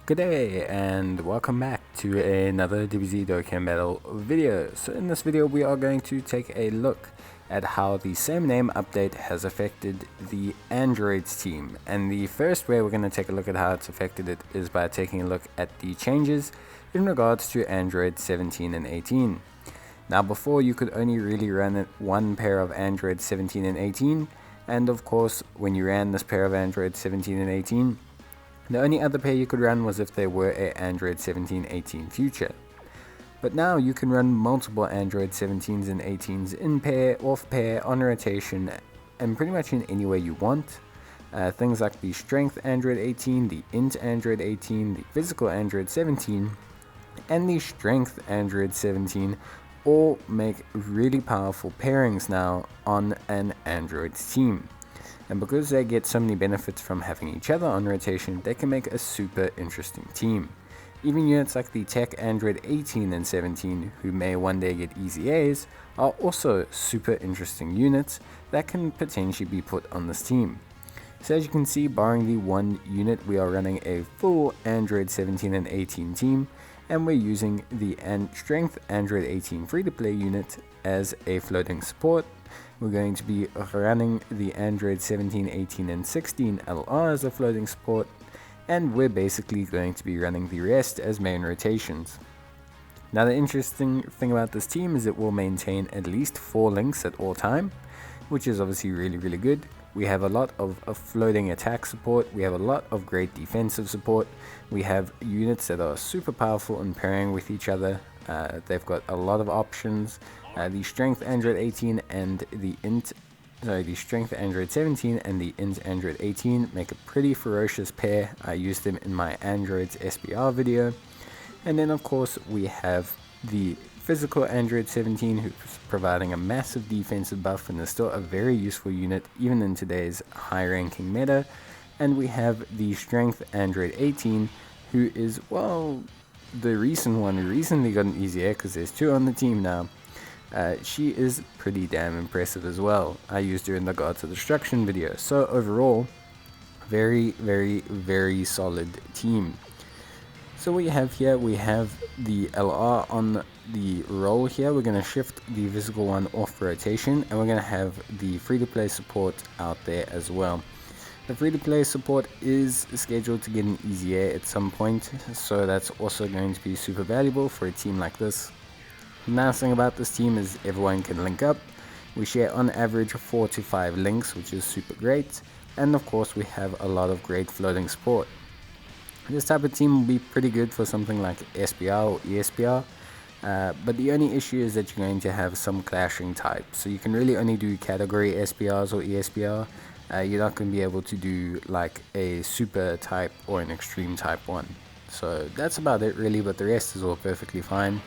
Good day and welcome back to another Dbz Dokkan battle video. So in this video we are going to take a look at how the same name update has affected the Androids team. And the first way we're going to take a look at how it's affected it is by taking a look at the changes in regards to Android 17 and 18. Now before you could only really run one pair of Android 17 and 18, and of course when you ran this pair of Android 17 and 18, the only other pair you could run was if they were a Android 17-18 future. But now you can run multiple Android 17s and 18s in pair, off pair, on rotation, and pretty much in any way you want. Things like the Strength Android 18, the Int Android 18, the Physical Android 17, and the Strength Android 17 all make really powerful pairings now on an Android's team. And because they get so many benefits from having each other on rotation, they can make a super interesting team. Even units like the Tech Android 18 and 17, who may one day get easy A's, are also super interesting units that can potentially be put on this team. So as you can see, barring the one unit, we are running a full Android 17 and 18 team, and we're using the Strength Android 18 free-to-play unit as a floating support. We're going to be running the Android 17, 18, and 16 LR as a floating support, and we're basically going to be running the rest as main rotations. Now the interesting thing about this team is it will maintain at least 4 links at all time, which is obviously really good. We have a lot of floating attack support, we have a lot of great defensive support, we have units that are super powerful in pairing with each other. They've got a lot of options. The Strength Android 18 and the Strength Android 17 and the Int Android 18 make a pretty ferocious pair. I used them in my Androids SBR video. And then of course we have the Physical Android 17, who's providing a massive defensive buff and is still a very useful unit even in today's high ranking meta. And we have the Strength Android 18, who is, well, the recent one who recently got an easy air because there's 2 on the team now. She is pretty damn impressive as well. I used her in the Gods of Destruction video. So overall, very solid team. So what you have here, we have the LR on the roll here. We're going to shift the physical one off rotation, and we're going to have the free-to-play support out there as well. The free-to-play support is scheduled to get an easy air at some point, so that's also going to be super valuable for a team like this. The nice thing about this team is everyone can link up. We share on average 4 to 5 links, which is super great, and of course we have a lot of great floating support. This type of team will be pretty good for something like SBR or ESBR, but the only issue is that you're going to have some clashing types, so you can really only do category SBRs or ESBR. You're not going to be able to do like a super type or an extreme type one. So that's about it really, but the rest is all perfectly fine.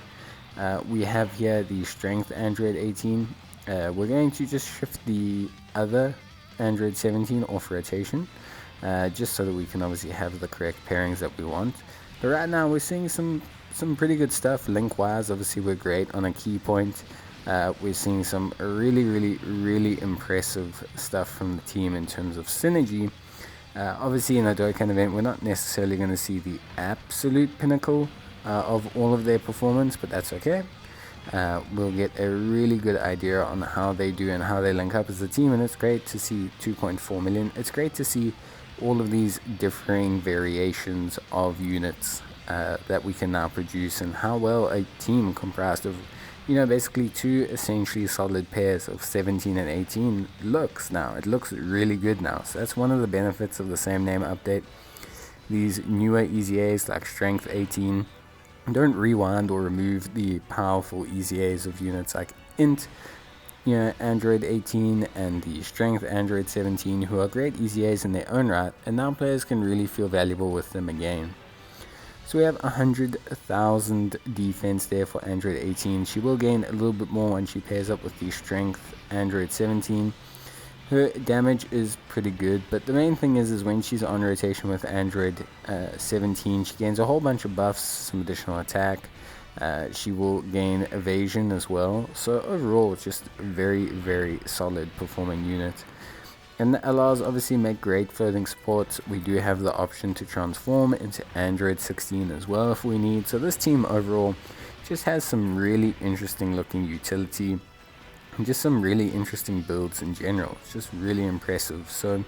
We have here the Strength Android 18. We're going to just shift the other Android 17 off rotation, just so that we can obviously have the correct pairings that we want. But right now we're seeing some pretty good stuff link wise. Obviously we're great on a key point. We're seeing some really impressive stuff from the team in terms of synergy. Obviously in a Dokkan event we're not necessarily going to see the absolute pinnacle of all of their performance, but that's okay. We'll get a really good idea on how they do and how they link up as a team, and it's great to see 2.4 million. It's great to see all of these differing variations of units that we can now produce, and how well a team comprised of, you know, basically 2 essentially solid pairs of 17 and 18 looks now. It looks really good now. So that's one of the benefits of the same name update. These newer EZAs like Strength 18 don't rewind or remove the powerful EZAs of units like Int, you know, Android 18 and the Strength Android 17, who are great EZAs in their own right, and now players can really feel valuable with them again. So we have 100,000 defense there for Android 18. She will gain a little bit more when she pairs up with the Strength Android 17. Her damage is pretty good, but the main thing is when she's on rotation with Android 17, she gains a whole bunch of buffs, some additional attack. She will gain evasion as well. So overall, it's just a very solid performing unit. And the LRs obviously make great floating support. We do have the option to transform into Android 16 as well if we need. So this team overall just has some really interesting looking utility and just some really interesting builds in general. It's just really impressive. So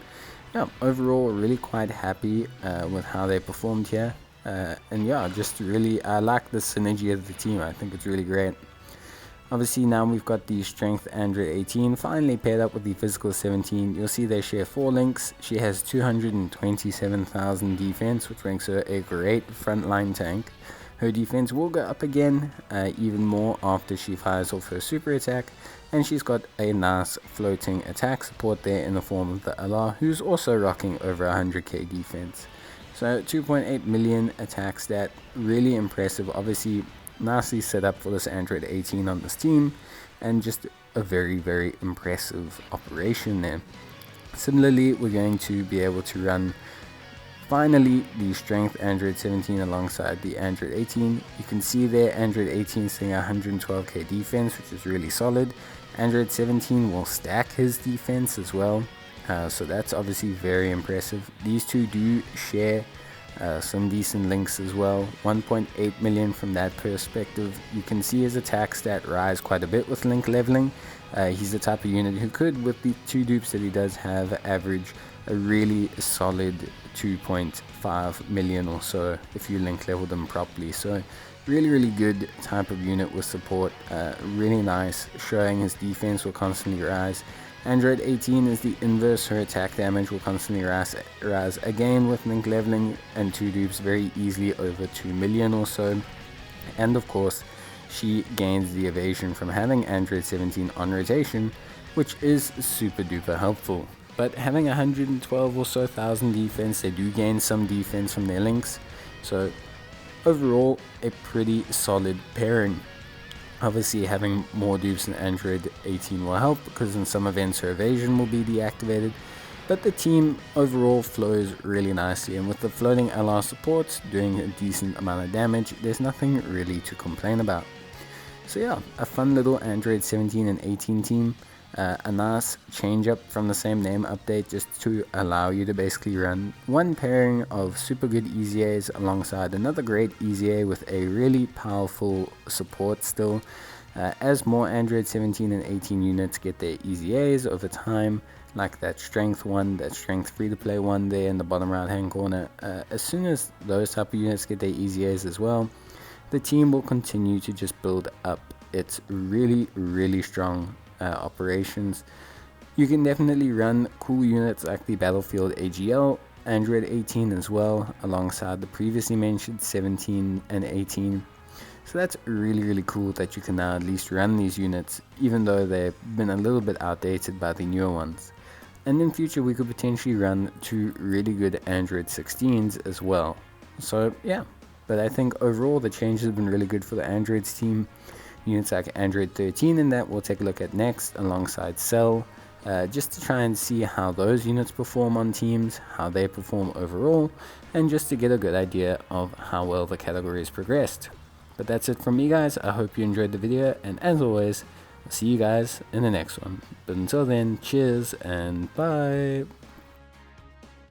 yeah, overall really quite happy with how they performed here. And yeah, just really I like the synergy of the team. I think it's really great. Obviously now we've got the strength Android 18 finally paired up with the physical 17. You'll see they share 4 links. She has 227,000 defense, which makes her a great frontline tank. Her defense will go up again even more after she fires off her super attack, and she's got a nice floating attack support there in the form of the LR, who's also rocking over 100k defense. So 2.8 million attack stat, really impressive. Obviously nicely set up for this Android 18 on this team, and just a very impressive operation there. Similarly, we're going to be able to run finally the strength Android 17 alongside the Android 18. You can see there Android 18 seeing 112k defense, which is really solid. Android 17 will stack his defense as well, so that's obviously very impressive. These two do share some decent links as well. 1.8 million from that perspective. You can see his attack stat rise quite a bit with link leveling. He's the type of unit who could, with the 2 dupes that he does have, average a really solid 2.5 million or so if you link level them properly. So really good type of unit with support. Really nice, showing his defense will constantly rise. Android 18 is the inverse, her attack damage will constantly rise again with link leveling and 2 dupes very easily over 2 million or so. And of course she gains the evasion from having Android 17 on rotation, which is super duper helpful. But having 112 or so thousand defense, they do gain some defense from their links, so overall a pretty solid pairing. Obviously having more dupes than Android 18 will help, because in some events her evasion will be deactivated, but the team overall flows really nicely, and with the floating LR supports doing a decent amount of damage, there's nothing really to complain about. So yeah, a fun little Android 17 and 18 team. A nice change up from the same name update, just to allow you to basically run one pairing of super good EZAs alongside another great EZA with a really powerful support still. As more Android 17 and 18 units get their EZAs over time, like that strength one, that strength free to play one there in the bottom right hand corner, as soon as those type of units get their EZAs as well, the team will continue to just build up its really strong operations. You can definitely run cool units like the Battlefield AGL, Android 18 as well, alongside the previously mentioned 17 and 18. So that's really cool that you can now at least run these units, even though they've been a little bit outdated by the newer ones. And in future we could potentially run 2 really good Android 16s as well. So yeah, but I think overall the changes have been really good for the Androids team. Units like Android 13 and that we'll take a look at next alongside Cell, just to try and see how those units perform on teams, how they perform overall, and just to get a good idea of how well the category has progressed. But that's it from me guys. I hope you enjoyed the video, and as always, I'll see you guys in the next one. But until then, cheers and bye.